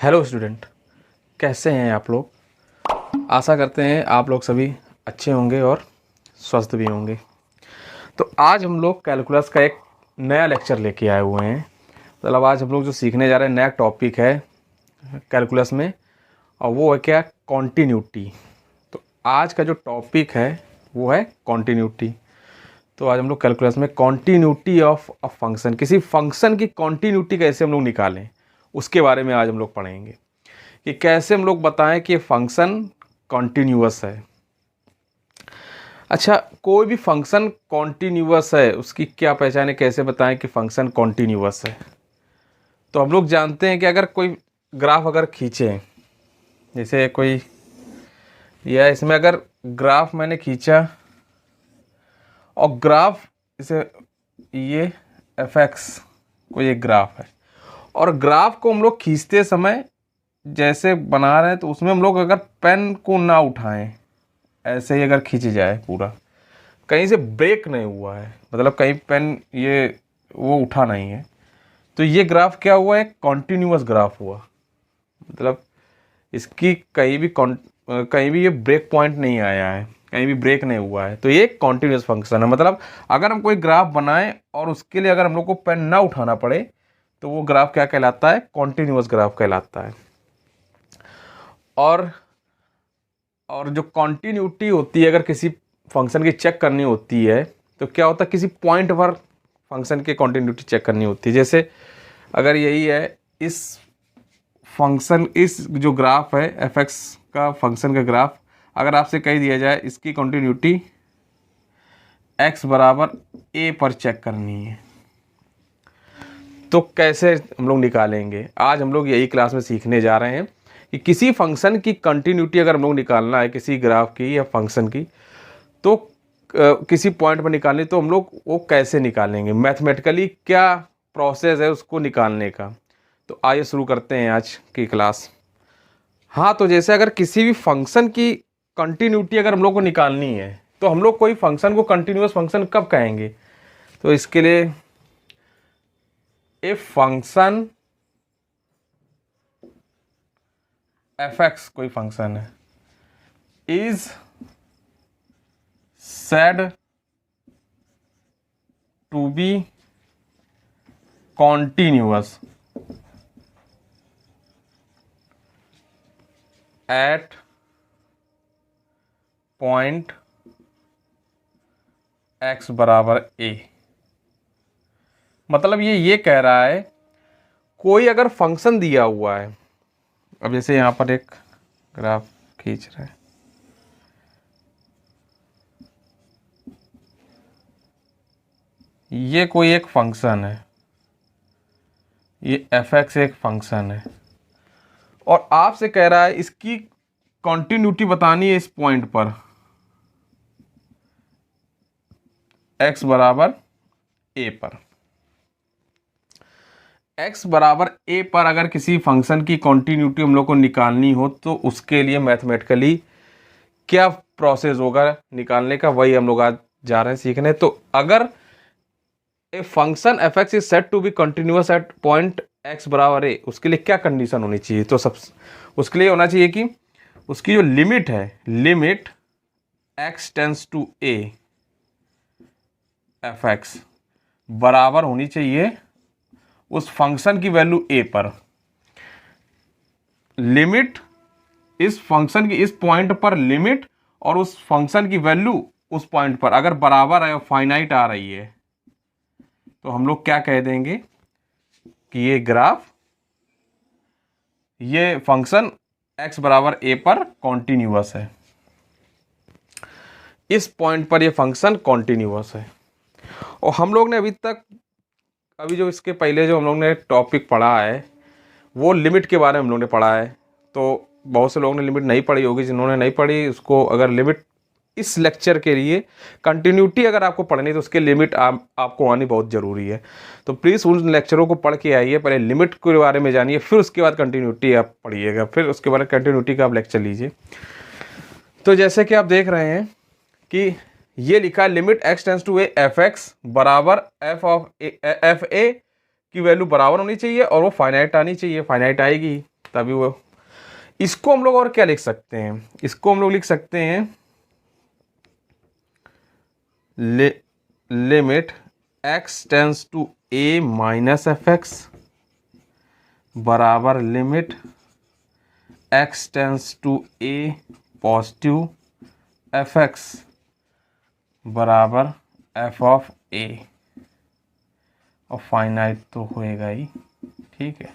Hello student, कैसे हैं आप लोग। आशा करते हैं आप लोग सभी अच्छे होंगे और स्वस्थ भी होंगे। तो आज हम लोग कैलकुलस का एक नया लेक्चर लेके आए हुए हैं। मतलब आज हम लोग जो सीखने जा रहे हैं नया टॉपिक है कैलकुलस में, और वो है क्या, कॉन्टीन्यूटी। तो आज का जो टॉपिक है वो है कॉन्टीन्यूटी। तो आज हम लोग कैलकुलस में कॉन्टीन्यूटी ऑफ अ फंक्शन, किसी फंक्शन की कॉन्टीन्यूटी कैसे हम लोग निकालें उसके बारे में आज हम लोग पढ़ेंगे कि कैसे हम लोग बताएं कि फंक्शन कॉन्टीन्यूअस है। अच्छा, कोई भी फंक्शन कॉन्टीन्यूअस है उसकी क्या पहचान है, कैसे बताएं कि फंक्शन कॉन्टीन्यूअस है। तो हम लोग जानते हैं कि अगर कोई ग्राफ अगर खींचे, जैसे कोई या इसमें अगर ग्राफ मैंने खींचा और ग्राफ इसे ये fx कोई एक ग्राफ है, और ग्राफ को हम लोग खींचते समय जैसे बना रहे हैं तो उसमें हम लोग अगर पेन को ना उठाएं, ऐसे ही अगर खींच जाए पूरा, कहीं से ब्रेक नहीं हुआ है, मतलब कहीं पेन ये वो उठा नहीं है, तो ये ग्राफ क्या हुआ, एक कॉन्टीन्यूअस ग्राफ हुआ। मतलब इसकी कहीं भी ये ब्रेक पॉइंट नहीं आया है, कहीं भी ब्रेक नहीं हुआ है, तो ये कॉन्टीन्यूअस फंक्शन है। मतलब अगर हम कोई ग्राफ बनाएं और उसके लिए अगर हम लोग को पेन ना उठाना पड़े तो वो ग्राफ क्या कहलाता है, कॉन्टीन्यूअस ग्राफ कहलाता है। और जो कॉन्टीन्यूटी होती है, अगर किसी फंक्शन की चेक करनी होती है तो क्या होता है, किसी पॉइंट पर फंक्शन की कॉन्टीन्यूटी चेक करनी होती है। जैसे अगर यही है इस फंक्शन, इस जो ग्राफ है fx का फंक्शन का ग्राफ, अगर आपसे कह दिया जाए इसकी कॉन्टीन्यूटी x बराबर a पर चेक करनी है तो कैसे हम लोग निकालेंगे। आज हम लोग यही क्लास में सीखने जा रहे हैं कि किसी फंक्शन की कंटिन्यूटी अगर हम लोग निकालना है, किसी ग्राफ की या फंक्शन की, तो किसी पॉइंट पर निकालनी, तो हम लोग वो कैसे निकालेंगे, मैथमेटिकली क्या प्रोसेस है उसको निकालने का। तो आइए शुरू करते हैं आज की क्लास। हाँ, तो जैसे अगर किसी भी फंक्शन की कंटिन्यूटी अगर हम लोग को निकालनी है तो हम लोग कोई फंक्शन को कंटिन्यूअस फंक्शन कब कहेंगे। तो इसके लिए इफ फंक्शन fx कोई फंक्शन है is said to be continuous at point x बराबर a। मतलब ये कह रहा है कोई अगर फंक्शन दिया हुआ है, अब जैसे यहाँ पर एक ग्राफ खींच रहे हैं, ये कोई एक फंक्शन है, ये fx एक फंक्शन है, और आपसे कह रहा है इसकी कॉन्टिन्यूटी बतानी है इस पॉइंट पर x बराबर a पर। x बराबर a पर अगर किसी फंक्शन की कॉन्टिन्यूटी हम लोग को निकालनी हो तो उसके लिए मैथमेटिकली क्या प्रोसेस होगा निकालने का, वही हम लोग आज जा रहे हैं सीखने। तो अगर a function fx is said to be continuous at point x बराबर a, उसके लिए क्या कंडीशन होनी चाहिए, तो सब उसके लिए होना चाहिए कि उसकी जो लिमिट है, limit x tends to a fx बराबर होनी चाहिए उस फंक्शन की वैल्यू a पर। लिमिट इस फंक्शन की इस पॉइंट पर लिमिट और उस फंक्शन की वैल्यू उस पॉइंट पर अगर बराबर है और फाइनाइट आ रही है तो हम लोग क्या कह देंगे कि ये ग्राफ, ये फंक्शन x बराबर a पर कॉन्टिन्यूअस है, इस पॉइंट पर ये फंक्शन कॉन्टिन्यूअस है। और हम लोग ने अभी जो इसके पहले जो हम लोग ने टॉपिक पढ़ा है वो लिमिट के बारे में हम लोग ने पढ़ा है। तो बहुत से लोगों ने लिमिट नहीं पढ़ी होगी, जिन्होंने नहीं पढ़ी उसको अगर लिमिट इस लेक्चर के लिए कंटिन्यूटी अगर आपको पढ़नी है तो उसके लिमिट आपको आनी बहुत ज़रूरी है। तो प्लीज़ उन लेक्चरों को पढ़ के आइए, पहले लिमिट के बारे में जानिए, फिर उसके बाद कंटिन्यूटी आप पढ़िएगा, फिर उसके बाद कंटिन्यूटी का आप लेक्चर लीजिए। तो जैसे कि आप देख रहे हैं कि ये लिखा है limit x tends to a fx बराबर f a की वैल्यू बराबर होनी चाहिए और वो फाइनाइट आनी चाहिए, फाइनाइट आएगी तभी वो, इसको हम लोग और क्या लिख सकते हैं, इसको हम लोग लिख सकते हैं limit x tends to a minus F X बराबर limit x tends to a positive F X बराबर एफ ऑफ a, और फाइनाइट तो होएगा ही, ठीक है।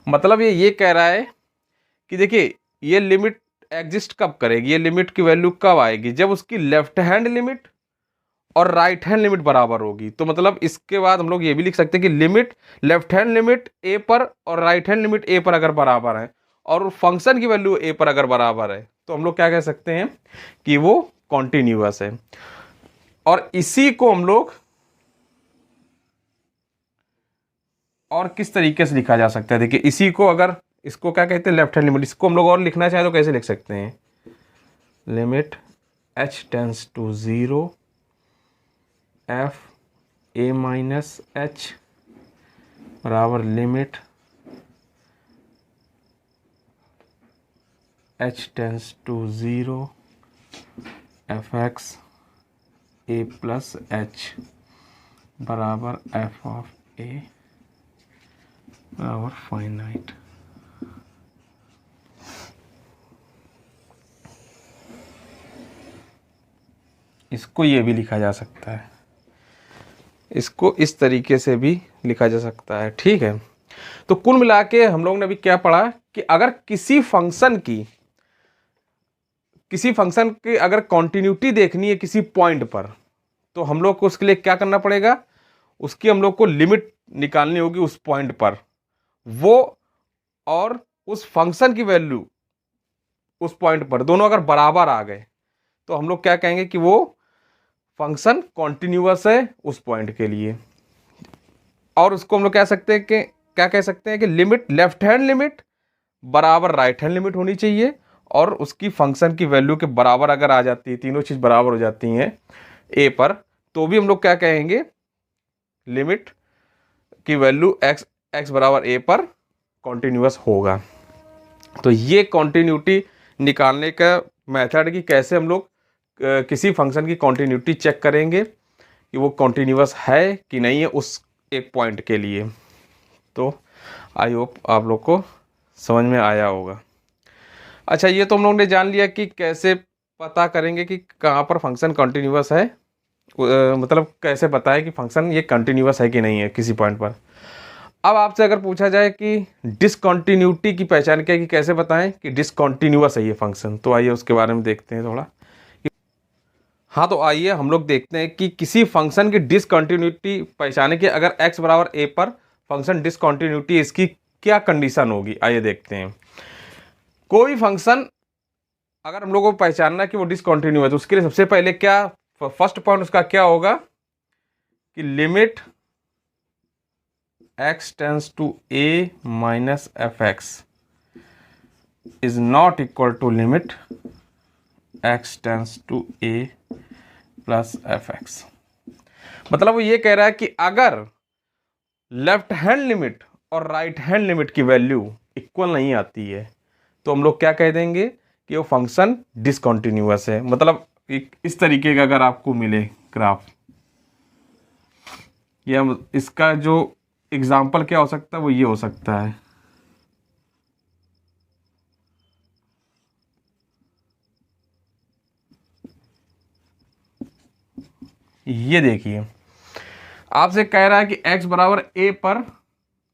मतलब ये कह रहा है कि देखिए ये लिमिट एग्जिस्ट कब करेगी, ये लिमिट की वैल्यू कब आएगी, जब उसकी लेफ्ट हैंड लिमिट और राइट हैंड लिमिट बराबर होगी। तो मतलब इसके बाद हम लोग ये भी लिख सकते हैं कि लिमिट लेफ्ट हैंड लिमिट ए पर और राइट हैंड लिमिट ए पर अगर बराबर है और फंक्शन की वैल्यू ए पर अगर बराबर है तो हम लोग क्या कह सकते हैं कि वो कॉन्टिन्यूअस है। और इसी को हम लोग और किस तरीके से लिखा जा सकता है, देखिए इसी को, अगर इसको क्या कहते हैं लेफ्ट हैंड लिमिट, इसको हम लोग और लिखना चाहें तो कैसे लिख सकते हैं, limit h tends to 0 F A minus H बराबर limit h tends to 0 F X A plus H बराबर एफ ऑफ ए बराबर फाइनाइट। इसको ये भी लिखा जा सकता है, इसको इस तरीके से भी लिखा जा सकता है, ठीक है। तो कुल मिला के हम लोग ने अभी क्या पढ़ा कि अगर किसी फंक्शन की अगर कॉन्टिन्यूटी देखनी है किसी पॉइंट पर, तो हम लोग को उसके लिए क्या करना पड़ेगा, उसकी हम लोग को लिमिट निकालनी होगी उस पॉइंट पर, वो और उस फंक्शन की वैल्यू उस पॉइंट पर दोनों अगर बराबर आ गए तो हम लोग क्या कहेंगे कि वो फंक्शन कॉन्टिन्यूअस है उस पॉइंट के लिए। और उसको हम लोग कह सकते हैं कि क्या कह सकते हैं कि लिमिट लेफ्ट हैंड लिमिट बराबर राइट हैंड लिमिट होनी चाहिए, और उसकी फंक्शन की वैल्यू के बराबर अगर आ जाती है, तीनों चीज़ बराबर हो जाती हैं ए पर, तो भी हम लोग क्या कहेंगे, लिमिट की वैल्यू एक्स बराबर ए पर कॉन्टिन्यूअस होगा। तो ये कॉन्टिन्यूटी निकालने का मेथड कि कैसे हम लोग किसी फंक्शन की कॉन्टिन्यूटी चेक करेंगे कि वो कॉन्टिन्यूअस है कि नहीं है उस एक पॉइंट के लिए। तो आई होप आप लोग को समझ में आया होगा। अच्छा, ये तो हम लोग ने जान लिया कि कैसे पता करेंगे कि कहाँ पर फंक्शन कॉन्टिन्यूअस है, मतलब कैसे पता है कि फंक्शन ये कंटिन्यूअस है कि नहीं है किसी पॉइंट पर। अब आपसे अगर पूछा जाए कि डिसकॉन्टिन्यूटी की पहचान क्या है, कि कैसे बताएं कि डिसकॉन्टिन्यूअस है ये फंक्शन, तो आइए उसके बारे में देखते हैं थोड़ा। हाँ, तो आइए हम लोग देखते हैं कि किसी फंक्शन की डिसकॉन्टिन्यूटी पहचाने की, अगर x बराबर a पर फंक्शन डिसकॉन्टिन्यूटी, इसकी क्या कंडीशन होगी, आइए देखते हैं। कोई फंक्शन अगर हम लोगों को पहचानना है कि वो डिसकॉन्टिन्यूअस है, तो उसके लिए सबसे पहले क्या, फर्स्ट पॉइंट उसका क्या होगा कि limit x tends to a minus F x is not equal to limit x tends to a plus f x. मतलब वो ये कह रहा है कि अगर लेफ्ट हैंड लिमिट और राइट हैंड लिमिट की वैल्यू इक्वल नहीं आती है तो हम लोग क्या कह देंगे कि वो फंक्शन डिसकॉन्टिन्यूअस है। मतलब इस तरीके का अगर आपको मिले ग्राफ, या इसका जो एग्जाम्पल क्या हो सकता है वो ये हो सकता है, ये देखिए आपसे कह रहा है कि x बराबर a पर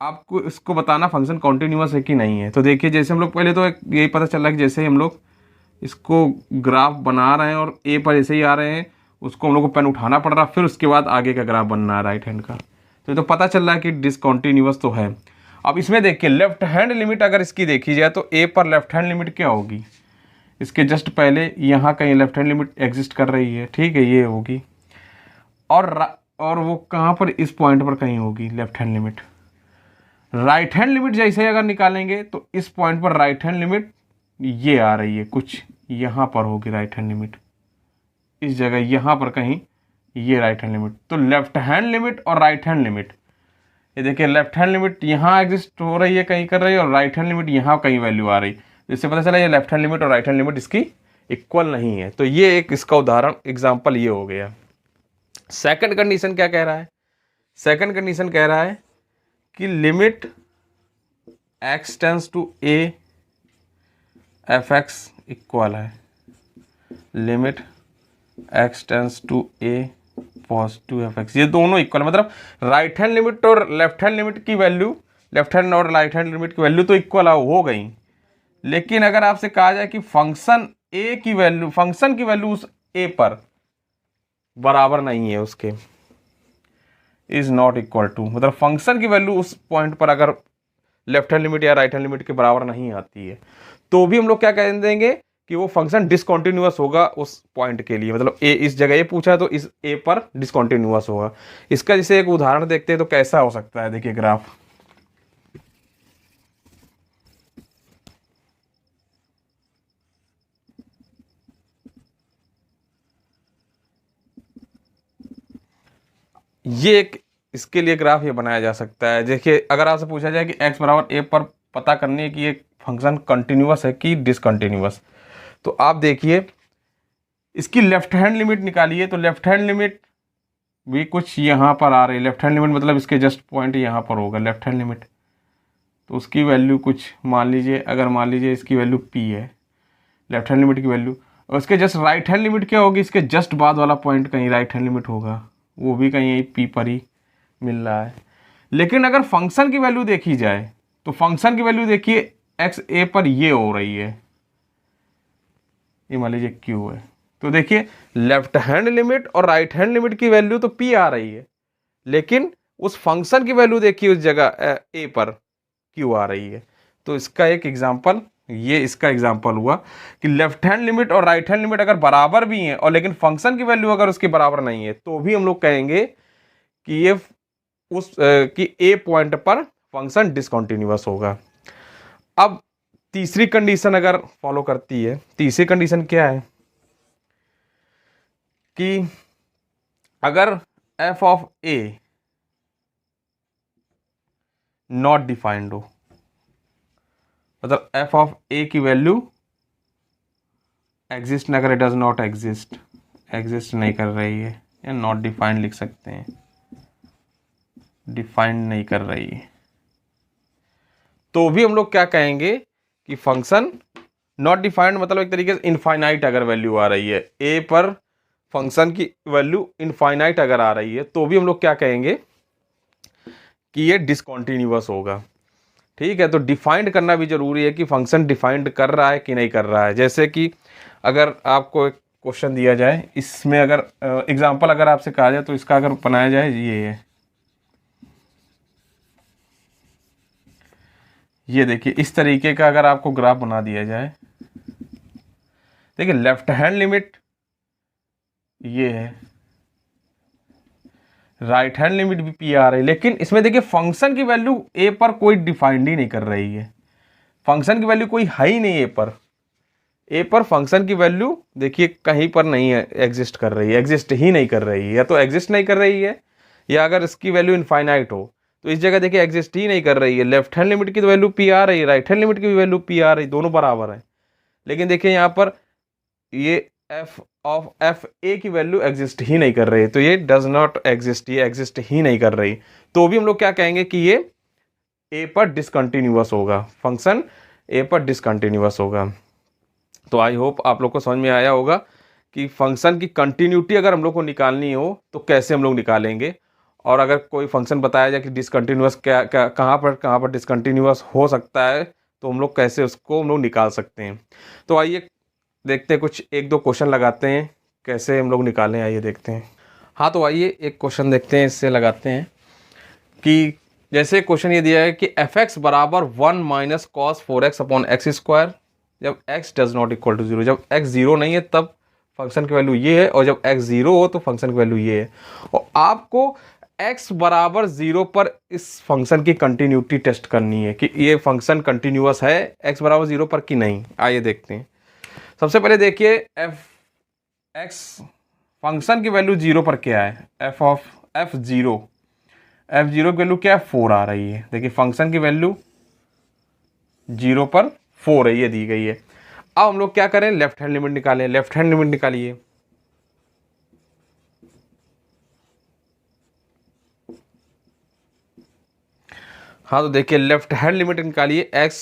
आपको इसको बताना फंक्शन कॉन्टिन्यूअस है कि नहीं है। तो देखिए जैसे हम लोग पहले तो यही पता चल रहा है कि जैसे ही हम लोग इसको ग्राफ बना रहे हैं और a पर जैसे ही आ रहे हैं उसको हम लोग को पेन उठाना पड़ रहा है, फिर उसके बाद आगे का ग्राफ बनना है राइट हैंड का। तो ये तो पता चल रहा है कि डिसकॉन्टिन्यूअस तो है। अब इसमें देखिए लेफ्ट हैंड लिमिट अगर इसकी देखी जाए तो a पर लेफ्ट हैंड लिमिट क्या होगी, इसके जस्ट पहले यहाँ कहीं लेफ्ट हैंड लिमिट एग्जिस्ट कर रही है, ठीक है, ये होगी। और वो कहाँ पर, इस पॉइंट पर कहीं होगी left hand limit. Right hand limit जैसे अगर निकालेंगे तो इस पॉइंट पर राइट हैंड लिमिट ये आ रही है, कुछ यहाँ पर होगी राइट हैंड लिमिट, इस जगह यहाँ पर कहीं ये राइट हैंड लिमिट। तो लेफ्ट हैंड लिमिट और राइट हैंड लिमिट ये देखिए लेफ्ट हैंड लिमिट यहाँ एग्जिस्ट हो रही है, कहीं कर रही है, और राइट हैंड लिमिट यहाँ कहीं वैल्यू आ रही, जिससे पता चला ये लेफ्ट हैंड लिमिट और राइट हैंड लिमिट इसकी इक्वल नहीं है। तो ये एक इसका उदाहरण एग्जाम्पल ये हो गया। सेकंड कंडीशन क्या कह रहा है? सेकंड कंडीशन कह रहा है कि limit x tends to a f(x) equal है limit x tends to a positive f(x), ये दोनों इक्वल, मतलब राइट हैंड लिमिट और लेफ्ट हैंड लिमिट की वैल्यू, लेफ्ट हैंड और राइट हैंड लिमिट की वैल्यू तो इक्वल हो गई, लेकिन अगर आपसे कहा जाए कि फंक्शन a की वैल्यू, फंक्शन की वैल्यू उस a पर बराबर नहीं है, उसके इज नॉट इक्वल टू, मतलब फंक्शन की वैल्यू उस पॉइंट पर अगर लेफ्ट हैंड लिमिट या राइट हैंड लिमिट के बराबर नहीं आती है, तो भी हम लोग क्या कह देंगे कि वो फंक्शन डिसकंटिन्यूअस होगा उस पॉइंट के लिए, मतलब ए इस जगह ये पूछा है तो इस ए पर डिसकंटिन्यूअस होगा। इसका जैसे एक उदाहरण देखते हैं तो कैसा हो सकता है, देखिए ग्राफ। ये एक इसके लिए ग्राफ ये बनाया जा सकता है। देखिए अगर आपसे पूछा जाए कि x बराबर a पर पता करने की एक फंक्शन कंटिन्यूअस है कि डिसकंटिन्यूअस, तो आप देखिए इसकी लेफ्ट हैंड लिमिट निकालिए, तो लेफ्ट हैंड लिमिट भी कुछ यहाँ पर आ रही है, लेफ्ट हैंड लिमिट मतलब इसके जस्ट पॉइंट यहाँ पर होगा लेफ्ट हैंड लिमिट, तो उसकी वैल्यू कुछ मान लीजिए, अगर मान लीजिए इसकी वैल्यू p है लेफ्ट हैंड लिमिट की वैल्यू, और उसके जस्ट राइट हैंड लिमिट क्या होगी, इसके जस्ट बाद वाला पॉइंट कहीं राइट हैंड लिमिट होगा, वो भी कहीं यही p पर ही मिल रहा है। लेकिन अगर फंक्शन की वैल्यू देखी जाए तो फंक्शन की वैल्यू देखिए एक्स ए पर ये हो रही है, ये मान लीजिए क्यू है, तो देखिए लेफ्ट हैंड लिमिट और राइट हैंड लिमिट की वैल्यू तो p आ रही है, लेकिन उस फंक्शन की वैल्यू देखिए उस जगह a पर q आ रही है। तो इसका एक एग्जांपल, ये इसका एग्जांपल हुआ कि लेफ्ट हैंड लिमिट और राइट हैंड लिमिट अगर बराबर भी हैं और लेकिन फंक्शन की वैल्यू अगर उसके बराबर नहीं है, तो भी हम लोग कहेंगे कि ये कि ए पॉइंट पर फंक्शन डिसकंटिन्यूअस होगा। अब तीसरी कंडीशन अगर फॉलो करती है, तीसरी कंडीशन क्या है कि अगर f of a not defined हो, मतलब f ऑफ a की वैल्यू एग्जिस्ट ना करे, डज नॉट एग्जिस्ट, एग्जिस्ट नहीं कर रही है, या नॉट डिफाइंड लिख सकते हैं, डिफाइंड नहीं कर रही है, तो भी हम लोग क्या कहेंगे कि फंक्शन नॉट डिफाइंड, मतलब एक तरीके से इनफाइनाइट अगर वैल्यू आ रही है ए पर, फंक्शन की वैल्यू इनफाइनाइट अगर आ रही है, तो भी हम लोग क्या कहेंगे कि ये डिसकंटिन्यूअस होगा। ठीक है, तो डिफाइंड करना भी जरूरी है कि फंक्शन डिफाइंड कर रहा है कि नहीं कर रहा है। जैसे कि अगर आपको एक क्वेश्चन दिया जाए, इसमें अगर एग्जाम्पल अगर आपसे कहा जाए तो इसका अगर बनाया जाए, ये है, ये देखिए इस तरीके का अगर आपको ग्राफ बना दिया जाए, देखिए लेफ्ट हैंड लिमिट ये है, राइट हैंड लिमिट भी p आ रही है, लेकिन इसमें देखिए फंक्शन की वैल्यू a पर कोई डिफाइंड ही नहीं कर रही है, फंक्शन की वैल्यू कोई है ही नहीं a पर फंक्शन की वैल्यू देखिए कहीं पर नहीं है, एग्जिस्ट कर रही है, एग्जिस्ट ही नहीं कर रही है, या तो एग्जिस्ट नहीं कर रही है, या अगर इसकी वैल्यू इनफाइनाइट हो तो इस जगह देखिए एग्जिस्ट ही नहीं कर रही है। लेफ्ट हैंड लिमिट की तो वैल्यू p आ रही है, राइट हैंड लिमिट की भी वैल्यू p आ रही, दोनों बराबर है, लेकिन देखिए यहाँ पर ये f ऑफ एफ ए की वैल्यू एग्जिस्ट ही नहीं कर रही है, तो ये डज नॉट एग्जिस्ट, ये एग्जिस्ट ही नहीं कर रही, तो भी हम लोग क्या कहेंगे कि ये ए पर डिसकंटिन्यूअस होगा, फंक्शन ए पर डिसकंटिन्यूअस होगा। तो आई होप आप लोग को समझ में आया होगा कि फंक्शन की कंटिन्यूटी अगर हम लोग को निकालनी हो तो कैसे हम लोग निकालेंगे, और अगर कोई फंक्शन बताया जाए कि डिसकंटिन्यूअस क्या क्या कहाँ पर डिसकंटिन्यूअस हो सकता है, तो हम लोग कैसे उसको हम लोग निकाल सकते हैं। तो आइए देखते हैं, कुछ एक दो क्वेश्चन लगाते हैं कैसे हम लोग निकालें, आइए देखते हैं। हाँ तो आइए एक क्वेश्चन देखते हैं, इससे लगाते हैं कि जैसे क्वेश्चन ये दिया है कि f(x) बराबर 1 minus cos 4x upon x square, जब x does not equal to 0, जब x 0 नहीं है तब फंक्शन की वैल्यू ये है, और जब x 0 हो तो फंक्शन की वैल्यू ये है, और आपको x बराबर 0 पर इस फंक्शन की कंटिन्यूटी टेस्ट करनी है कि ये फंक्शन कंटिन्यूअस है x बराबर 0 पर कि नहीं। आइए देखते हैं। सबसे पहले देखिए f(x) फंक्शन की वैल्यू 0 पर क्या है, f ऑफ f 0, f0 की वैल्यू क्या है, 4 आ रही है। देखिए फंक्शन की वैल्यू 0 पर 4 है, ये दी गई है। अब हम लोग क्या करें, लेफ्ट हैंड लिमिट निकालें। लेफ्ट हैंड लिमिट निकालिए। हाँ तो देखिए लेफ्ट हैंड लिमिट निकालिए, x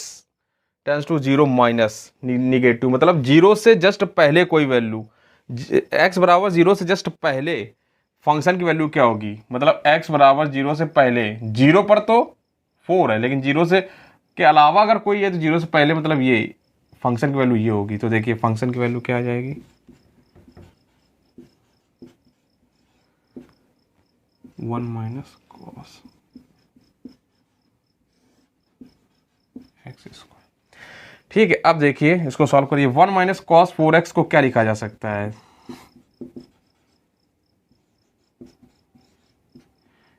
tends to 0 minus negative, मतलब 0 से जस्ट पहले कोई वैल्यू, x बराबर 0 से जस्ट पहले फंक्शन की वैल्यू क्या होगी, मतलब x बराबर 0 से पहले, 0 पर तो 4 है, लेकिन 0 से के अलावा अगर कोई है तो 0 से पहले मतलब ये फंक्शन की वैल्यू ये होगी। तो देखिए फंक्शन की वैल्यू क्या आ जाएगी, 1 माइनस कॉस एक्स स्क्वायर। ठीक है, अब देखिए इसको सॉल्व करिए। 1 माइनस कॉस 4x को क्या लिखा जा सकता है,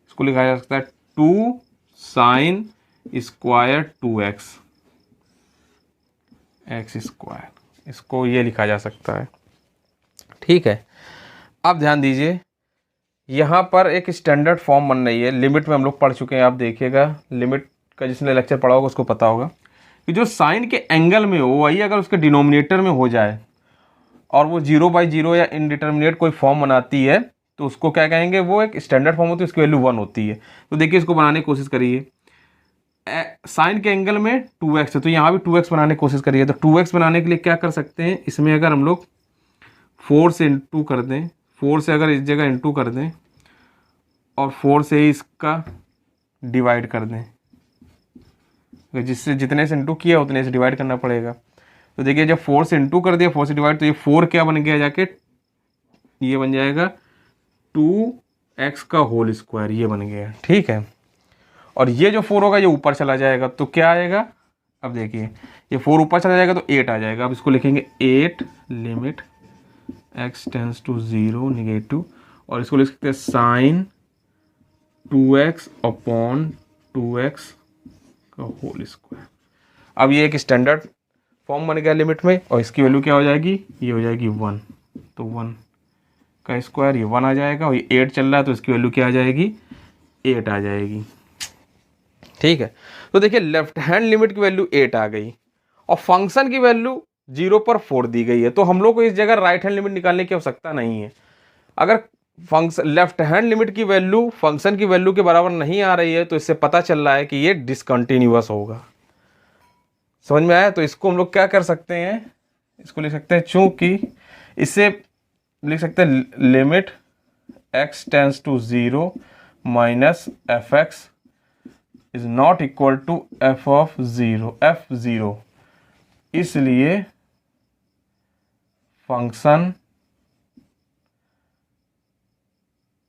इसको लिखा जा सकता है 2 sine square 2x x square, इसको ये लिखा जा सकता है। ठीक है, अब ध्यान दीजिए यहाँ पर एक स्टैंडर्ड फॉर्म बन रही है। लिमिट में हम लोग पढ़ चुके हैं, आप देखिएगा लिमिट का जिसने लेक्चर पढ़ा होगा उसको पता होगा कि जो साइन के एंगल में हो वही अगर उसके डिनोमिनेटर में हो जाए और वो 0/0 या इनडिटर्मिनेट कोई फॉर्म बनाती है तो उसको क्या कहेंगे, वो एक स्टैंडर्ड फॉर्म होती है, उसकी वैल्यू 1 होती है। तो देखिए इसको बनाने की कोशिश करिए। साइन के एंगल में 2x है तो यहाँ भी 2x बनाने की कोशिश करिए। तो 2x बनाने के लिए क्या कर सकते हैं, इसमें अगर हम लोग 4 से इंटू कर दें, 4 से अगर इस जगह इंटू कर दें और 4 से ही इसका डिवाइड कर दें, जिससे जितने से इंटू किया उतने से डिवाइड करना पड़ेगा। तो देखिए जब 4 से इंटू कर दिया, 4 से डिवाइड, तो ये 4 क्या बन गया जाके, ये बन जाएगा 2x का होल स्क्वायर, ये बन गया। ठीक है, और ये जो 4 होगा ये ऊपर चला जाएगा तो क्या आएगा, अब देखिए ये 4 ऊपर चला जाएगा तो 8 आ जाएगा। अब इसको लिखेंगे 8 limit x tends to 0 negative, और इसको लिख सकते हैं साइन 2x अपॉन 2x का होल स्क्वायर। अब ये एक स्टैंडर्ड फॉर्म बन गया लिमिट में, और इसकी वैल्यू क्या हो जाएगी, ये हो जाएगी 1। तो 1 का स्क्वायर ये 1 आ जाएगा, और ये 8 चल रहा है तो इसकी वैल्यू क्या आ जाएगी, 8 आ जाएगी। ठीक है, तो देखिए लेफ्ट हैंड लिमिट की वैल्यू 8 आ गई और फंक्शन की वैल्यू 0 पर 4 दी गई है। तो हम लोग को इस जगह राइट हैंड लिमिट निकालने की आवश्यकता नहीं है। अगर फंक्शन लेफ्ट हैंड लिमिट की वैल्यू फंक्शन की वैल्यू के बराबर नहीं आ रही है तो इससे पता चल रहा है कि ये डिसकंटिन्यूअस होगा। समझ में आया? तो इसको हम लोग क्या कर सकते हैं, इसको लिख सकते हैं, चूंकि इससे लिख सकते हैं limit x tends to 0 minus F x is not equal to f of 0 f0, इसलिए function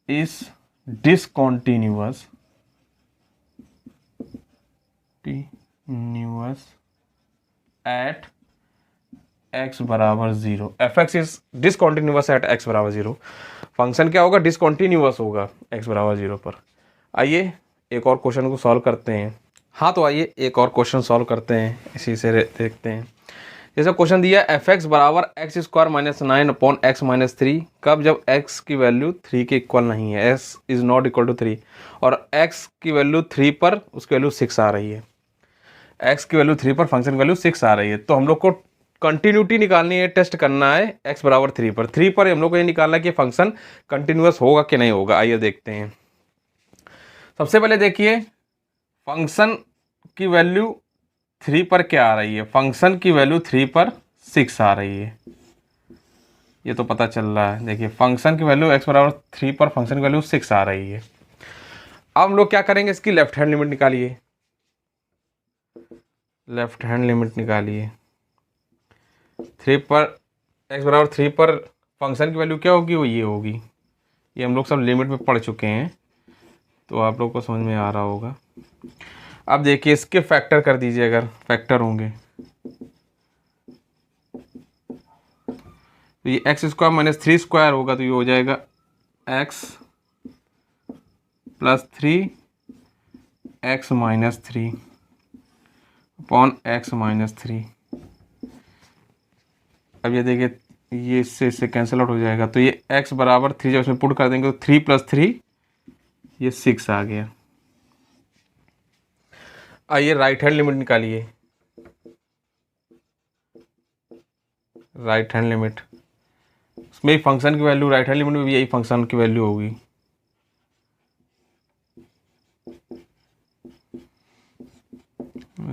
is discontinuous at x बराबर 0। F x is discontinuous at x बराबर 0। फंक्शन क्या होगा, डिसकंटिन्यूअस होगा x बराबर 0 पर। आइए एक और क्वेश्चन को सॉल्व करते हैं। हाँ तो आइए एक और क्वेश्चन सॉल्व करते हैं, इसी से देखते हैं। जैसे क्वेश्चन दिया एफ एक्स बराबर x square minus 9 upon x minus 3, कब, जब x की वैल्यू 3 के इक्वल नहीं है, s is not equal to 3, और x की वैल्यू 3 पर उसकी वैल्यू 6 आ रही है। x की वैल्यू 3 पर फंक्शन की वैल्यू 6 आ रही है। तो हम लोग को कंटिन्यूटी निकालनी है, टेस्ट करना है x बराबर 3 पर। 3 पर हम लोग को ये निकालना है कि फंक्शन कंटिन्यूअस होगा कि नहीं होगा। आइए देखते हैं। सबसे पहले देखिए फंक्शन की वैल्यू 3 पर क्या आ रही है, फंक्शन की वैल्यू 3 पर 6 आ रही है, ये तो पता चल रहा है। देखिए फंक्शन की वैल्यू x बराबर 3 पर फंक्शन की वैल्यू 6 आ रही है। अब हम लोग क्या करेंगे, इसकी लेफ्ट हैंड लिमिट निकालिए। लेफ्ट हैंड लिमिट निकालिए। 3 पर x बराबर 3 पर फंक्शन की वैल्यू क्या होगी, वो ये होगी। ये हम लोग सब लिमिट में पढ़ चुके हैं तो आप लोग को समझ में आ रहा होगा। अब देखिए इसके फैक्टर कर दीजिए, अगर फैक्टर होंगे तो ये एक्स स्क्वायर माइनस 3 स्क्वायर होगा तो ये हो जाएगा x plus 3 x minus 3 upon x minus 3। अब ये देखिए ये इससे कैंसिल आउट हो जाएगा, तो ये x बराबर 3 जब इसमें पुट कर देंगे तो 3 प्लस 3 ये 6 आ गया। आइए राइट हैंड लिमिट निकालिए। राइट हैंड लिमिट, उसमें ही फंक्शन की वैल्यू, राइट हैंड लिमिट में भी यही फंक्शन की वैल्यू होगी।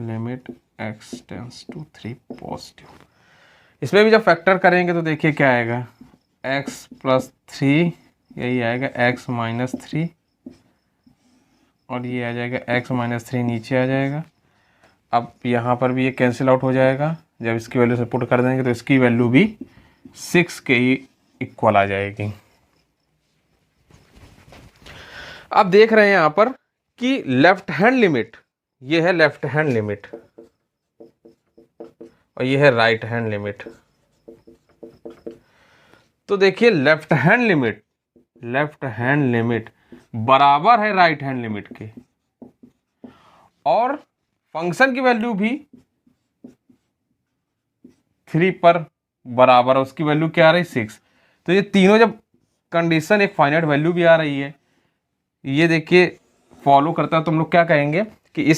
Limit x tends to 3 positive. इसमें भी जब फैक्टर करेंगे तो देखिए क्या आएगा, x प्लस 3, यही आएगा x माइनस 3, और ये आ जाएगा x माइनस 3 नीचे आ जाएगा। अब यहाँ पर भी ये कैंसिल आउट हो जाएगा, जब इसकी वैल्यू से पुट कर देंगे तो इसकी वैल्यू भी 6 के ही इक्वल आ जाएगी। आप देख रहे हैं यहाँ पर कि लेफ्ट हैंड लिमिट, ये है लेफ्ट हैंड लिमिट और ये है राइट हैंड लिमिट। तो देखिए लेफ्ट हैंड लिमिट बराबर है राइट हैंड लिमिट के, और फंक्शन की वैल्यू भी 3 पर बराबर है, उसकी वैल्यू क्या आ रही है 6। तो ये तीनों जब कंडीशन, एक फाइनाइट वैल्यू भी आ रही है, ये देखिए फॉलो करता है, तो हम लोग क्या कहेंगे कि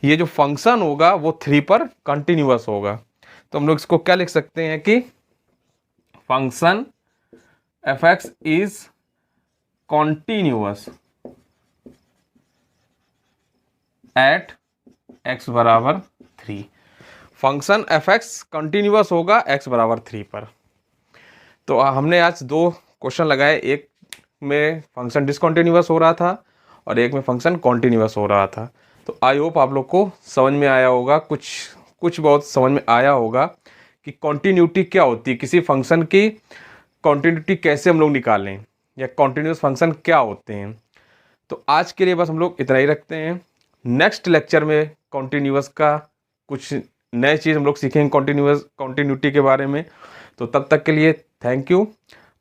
ये जो फंक्शन होगा वो 3 पर कंटिन्यूअस होगा। तो हम लोग इसको क्या लिख सकते हैं कि function f(x) is continuous at x बराबर 3। फंक्शन f(x) कंटिन्यूअस होगा x बराबर 3 पर। तो हमने आज 2 क्वेश्चन लगाए, एक में फंक्शन डिसकंटिन्यूअस हो रहा था और एक में फंक्शन कॉन्टिन्यूअस हो रहा था। तो आई होप आप लोग को समझ में आया होगा, कुछ बहुत समझ में आया होगा कि कॉन्टिन्यूटी क्या होती है, किसी फंक्शन की कॉन्टिन्यूटी कैसे हम लोग निकालें, या कॉन्टिन्यूअस फंक्शन क्या होते हैं। तो आज के लिए बस हम लोग इतना ही रखते हैं। नेक्स्ट लेक्चर में कॉन्टिन्यूअस का कुछ नए चीज़ हम लोग सीखेंगे कॉन्टिन्यूटी के बारे में। तो तब तक के लिए थैंक यू।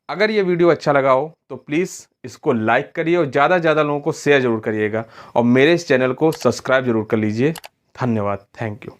अगर ये वीडियो अच्छा लगा हो तो प्लीज़ इसको लाइक करिए और ज़्यादा से ज़्यादा लोगों को शेयर ज़रूर करिएगा, और मेरे इस चैनल को सब्सक्राइब ज़रूर कर लीजिए। धन्यवाद, थैंक यू।